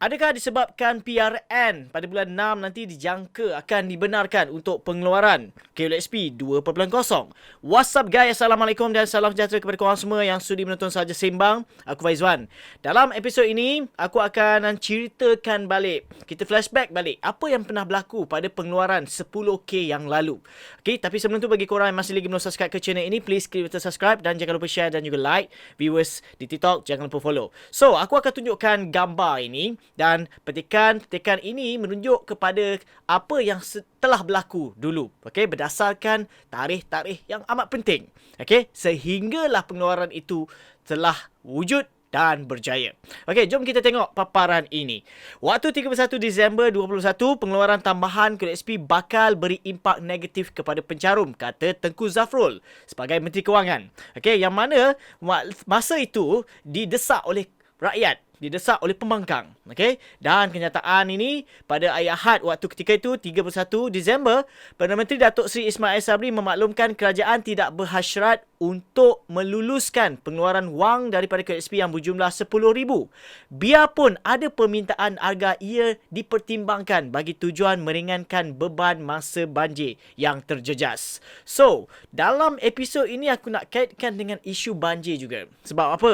Adakah disebabkan PRN pada bulan 6 nanti dijangka akan dibenarkan untuk pengeluaran KULXP 2.0? What's up guys? Assalamualaikum dan salam sejahtera kepada korang semua yang sudi menonton Saja Sembang. Aku Faizwan. Dalam episod ini, aku akan ceritakan balik, kita flashback balik apa yang pernah berlaku pada pengeluaran 10k yang lalu. Okay, tapi sebelum tu bagi korang yang masih lagi belum subscribe ke channel ini, please klik button subscribe dan jangan lupa share dan juga like. Viewers di TikTok, jangan lupa follow. So, aku akan tunjukkan gambar ini. Dan petikan ini menunjuk kepada apa yang telah berlaku dulu. Okey, berdasarkan tarikh-tarikh yang amat penting. Okey, sehinggalah pengeluaran itu telah wujud dan berjaya. Okey, jom kita tengok paparan ini. Waktu 31 Disember 2021, pengeluaran tambahan KULXP bakal beri impak negatif kepada pencarum, kata Tengku Zafrul sebagai Menteri Kewangan. Okey, yang mana masa itu didesak oleh rakyat, didesak oleh pembangkang. Okey, dan kenyataan ini pada hari Ahad waktu ketika itu 31 Disember, Perdana Menteri Datuk Seri Ismail Sabri memaklumkan kerajaan tidak berhasrat untuk meluluskan pengeluaran wang daripada KULXP yang berjumlah 10,000. Biarpun ada permintaan agar ia dipertimbangkan bagi tujuan meringankan beban masa banjir yang terjejas. So, dalam episod ini aku nak kaitkan dengan isu banjir juga. Sebab apa?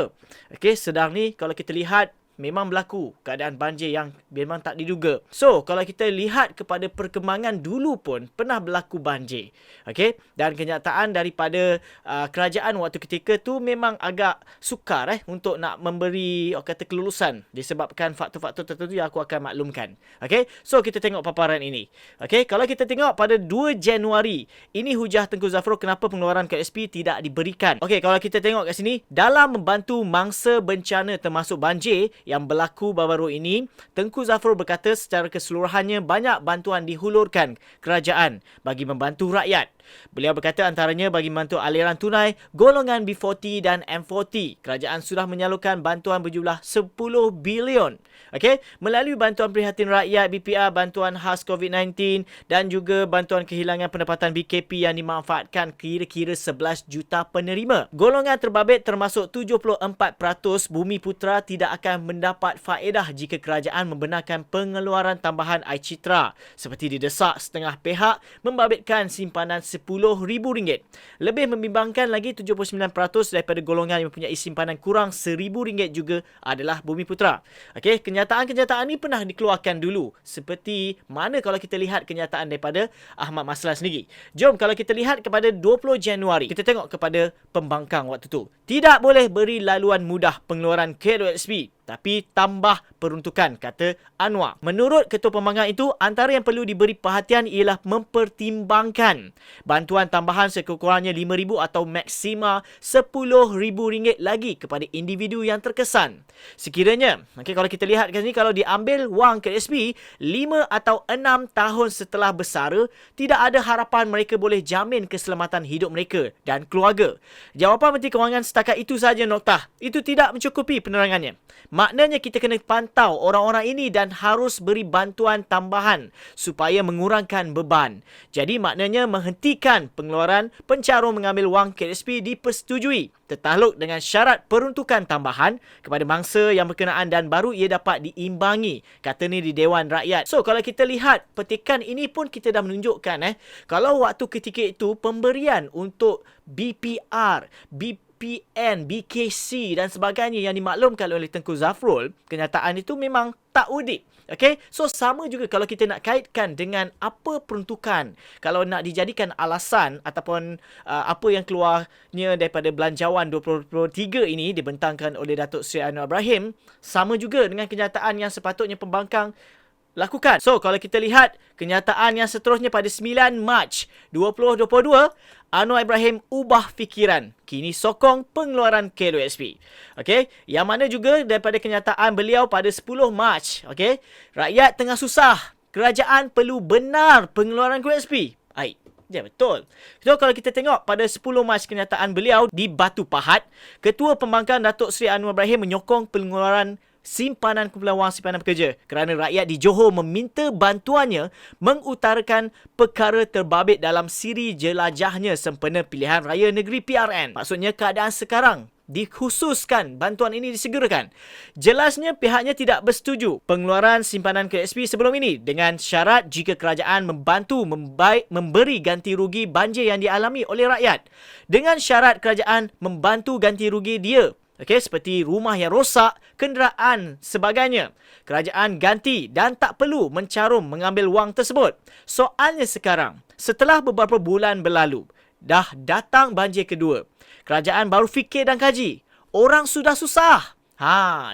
Okey, sedang ni kalau kita lihat memang berlaku keadaan banjir yang memang tak diduga. So, kalau kita lihat kepada perkembangan dulu pun pernah berlaku banjir. Okey, dan kenyataan daripada kerajaan waktu ketika tu memang agak sukar untuk nak memberi kata kelulusan disebabkan faktor-faktor tertentu yang aku akan maklumkan. Okey, so kita tengok paparan ini. Okey, kalau kita tengok pada 2 Januari, ini hujah Tengku Zafrul kenapa pengeluaran KULXP tidak diberikan. Okey, kalau kita tengok kat sini, dalam membantu mangsa bencana termasuk banjir yang berlaku baru-baru ini, Tengku Zafrul berkata secara keseluruhannya banyak bantuan dihulurkan kerajaan bagi membantu rakyat. Beliau berkata antaranya bagi membantu aliran tunai golongan B40 dan M40. Kerajaan sudah menyalurkan bantuan berjumlah 10 bilion. Okey, melalui bantuan prihatin rakyat BPR, bantuan khas COVID-19 dan juga bantuan kehilangan pendapatan BKP yang dimanfaatkan kira-kira 11 juta penerima. Golongan terbabit termasuk 74% Bumi Putra tidak akan mendapat faedah jika kerajaan membenarkan pengeluaran tambahan air citra seperti didesak setengah pihak membabitkan simpanan RM10,000. Lebih membimbangkan lagi, 79% daripada golongan yang mempunyai simpanan kurang RM1,000 juga adalah Bumi Putra. Okey, kenyataan-kenyataan ini pernah dikeluarkan dulu. Seperti mana kalau kita lihat kenyataan daripada Ahmad Maslan sendiri. Jom kalau kita lihat kepada 20 Januari. Kita tengok kepada pembangkang waktu tu. Tidak boleh beri laluan mudah pengeluaran KULXP, tapi tambah peruntukan, kata Anwar. Menurut Ketua Pembangkang itu, antara yang perlu diberi perhatian ialah mempertimbangkan bantuan tambahan sekurang-kurangnya RM5,000 atau maksima RM10,000 lagi kepada individu yang terkesan. Sekiranya, kalau kita lihat kat sini, kalau diambil wang KULXP 5 atau 6 tahun setelah bersara, tidak ada harapan mereka boleh jamin keselamatan hidup mereka dan keluarga. Jawapan Menteri Kewangan setakat itu saja noktah. Itu tidak mencukupi penerangannya. Maknanya kita kena pantau orang-orang ini dan harus beri bantuan tambahan supaya mengurangkan beban. Jadi maknanya menghentikan pengeluaran pencarum mengambil wang KULXP dipersetujui tertakluk dengan syarat peruntukan tambahan kepada mangsa yang berkenaan dan baru ia dapat diimbangi, kata ni di Dewan Rakyat. So kalau kita lihat petikan ini pun kita dah menunjukkan kalau waktu ketika itu pemberian untuk BPR, BPN, BKC dan sebagainya yang dimaklumkan oleh Tengku Zafrul, kenyataan itu memang tak audit. Okey, so sama juga kalau kita nak kaitkan dengan apa peruntukan, kalau nak dijadikan alasan ataupun apa yang keluarnya daripada Belanjawan 2023 ini dibentangkan oleh Datuk Seri Anwar Ibrahim, sama juga dengan kenyataan yang sepatutnya pembangkang lakukan. So, kalau kita lihat kenyataan yang seterusnya pada 9 Mac 2022, Anwar Ibrahim ubah fikiran. Kini sokong pengeluaran KULXP. Okey, yang mana juga daripada kenyataan beliau pada 10 Mac, okey, rakyat tengah susah. Kerajaan perlu benar pengeluaran KULXP. Ya, betul. So, kalau kita tengok pada 10 Mac kenyataan beliau di Batu Pahat, Ketua Pembangkang Datuk Seri Anwar Ibrahim menyokong pengeluaran simpanan kumpulan wang simpanan pekerja kerana rakyat di Johor meminta bantuannya mengutarakan perkara terbabit dalam siri jelajahnya sempena pilihan raya negeri PRN. Maksudnya keadaan sekarang dikhususkan bantuan ini disegerakan. Jelasnya pihaknya tidak bersetuju pengeluaran simpanan KSP sebelum ini dengan syarat jika kerajaan membantu memberi ganti rugi banjir yang dialami oleh rakyat. Dengan syarat kerajaan membantu ganti rugi dia. Okey, seperti rumah yang rosak, kenderaan, sebagainya. Kerajaan ganti dan tak perlu mencarum mengambil wang tersebut. Soalnya sekarang, setelah beberapa bulan berlalu, dah datang banjir kedua. Kerajaan baru fikir dan kaji. Orang sudah susah.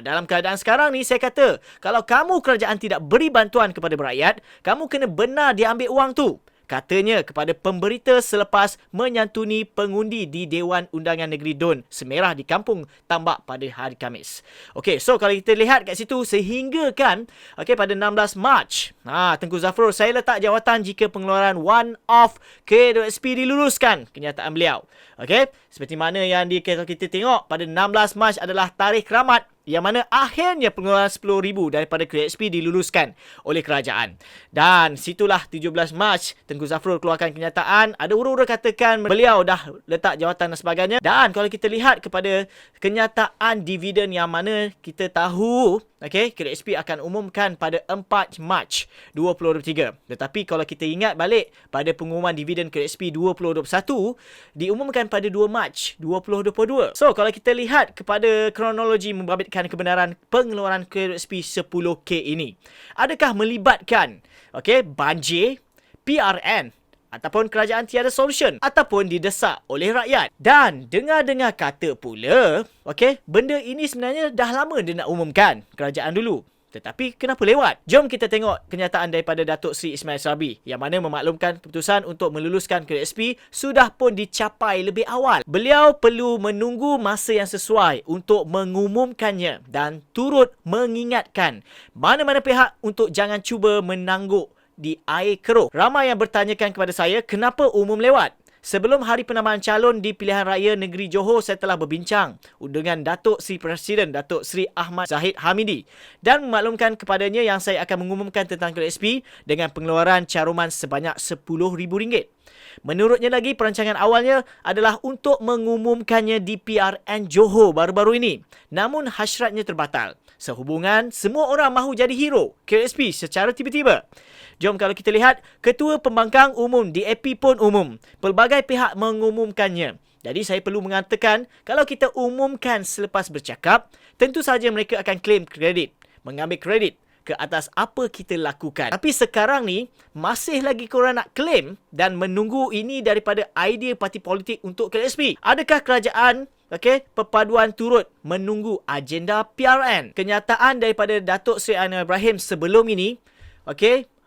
Dalam keadaan sekarang ni saya kata, kalau kamu kerajaan tidak beri bantuan kepada rakyat, kamu kena benar diambil wang tu. Katanya kepada pemberita selepas menyantuni pengundi di Dewan Undangan Negeri Don Semerah di Kampung Tambak pada hari Khamis. Okey, so kalau kita lihat kat situ sehingga kan pada 16 Mac, Tengku Zafrul, saya letak jawatan jika pengeluaran one-off KWSP diluluskan, kenyataan beliau. Okey, seperti mana yang kalau kita tengok pada 16 Mac adalah tarikh keramat yang mana akhirnya pengeluaran 10,000 daripada KSP diluluskan oleh kerajaan. Dan situlah 17 Mac, Tengku Zafrul keluarkan kenyataan. Ada hura-hura katakan beliau dah letak jawatan dan sebagainya. Dan kalau kita lihat kepada kenyataan dividen yang mana kita tahu, KSP akan umumkan pada 4 Mac 2023. Tetapi kalau kita ingat balik pada pengumuman dividen KSP 2021, diumumkan pada 2 Mac 2022. So, kalau kita lihat kepada kronologi membabitkan kebenaran pengeluaran KSP 10K ini, adakah melibatkan banjir, PRN, ataupun kerajaan tiada solution, ataupun didesak oleh rakyat? Dan dengar-dengar kata pula, benda ini sebenarnya dah lama dia nak umumkan kerajaan dulu. Tetapi kenapa lewat? Jom kita tengok kenyataan daripada Datuk Seri Ismail Sabri yang mana memaklumkan keputusan untuk meluluskan KSP sudah pun dicapai lebih awal. Beliau perlu menunggu masa yang sesuai untuk mengumumkannya dan turut mengingatkan mana-mana pihak untuk jangan cuba menangguk di air keruh. Ramai yang bertanyakan kepada saya kenapa umum lewat. Sebelum hari penambahan calon di pilihan raya negeri Johor, saya telah berbincang dengan Datuk Seri Presiden Datuk Seri Ahmad Zahid Hamidi dan memaklumkan kepadanya yang saya akan mengumumkan tentang KSP dengan pengeluaran caruman sebanyak RM10,000. Menurutnya lagi, perancangan awalnya adalah untuk mengumumkannya di PRN Johor baru-baru ini. Namun hasratnya terbatal sehubungan semua orang mahu jadi hero KSP secara tiba-tiba. Jom kalau kita lihat, Ketua Pembangkang Umum DAP pun umum. Pelbagai pihak mengumumkannya. Jadi saya perlu mengatakan, kalau kita umumkan selepas bercakap, tentu saja mereka akan claim kredit, mengambil kredit ke atas apa kita lakukan. Tapi sekarang ni, masih lagi korang nak claim dan menunggu ini daripada idea parti politik untuk KSP. Adakah kerajaan perpaduan turut menunggu agenda PRN? Kenyataan daripada Datuk Seri Anwar Ibrahim sebelum ini,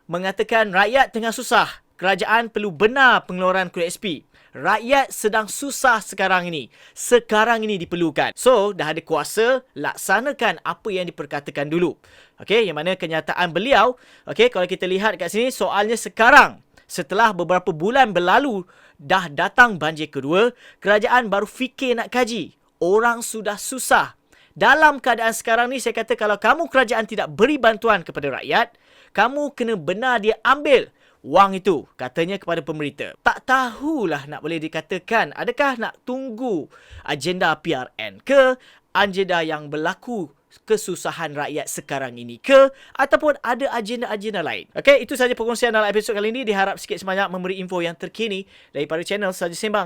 mengatakan rakyat tengah susah. Kerajaan perlu benar pengeluaran KSP. Rakyat sedang susah sekarang ini. Sekarang ini diperlukan. So, dah ada kuasa, laksanakan apa yang diperkatakan dulu. Yang mana kenyataan beliau, kalau kita lihat kat sini, soalnya sekarang, setelah beberapa bulan berlalu, dah datang banjir kedua, kerajaan baru fikir nak kaji. Orang sudah susah. Dalam keadaan sekarang ni, saya kata kalau kamu kerajaan tidak beri bantuan kepada rakyat, kamu kena benar dia ambil wang itu, katanya kepada pemberita. Tak tahulah nak boleh dikatakan, adakah nak tunggu agenda PRN ke, agenda yang berlaku kesusahan rakyat sekarang ini ke, ataupun ada agenda-agenda lain. Itu sahaja perkongsian dalam episod kali ini. Diharap sikit sebanyak memberi info yang terkini daripada channel Saja Sembang.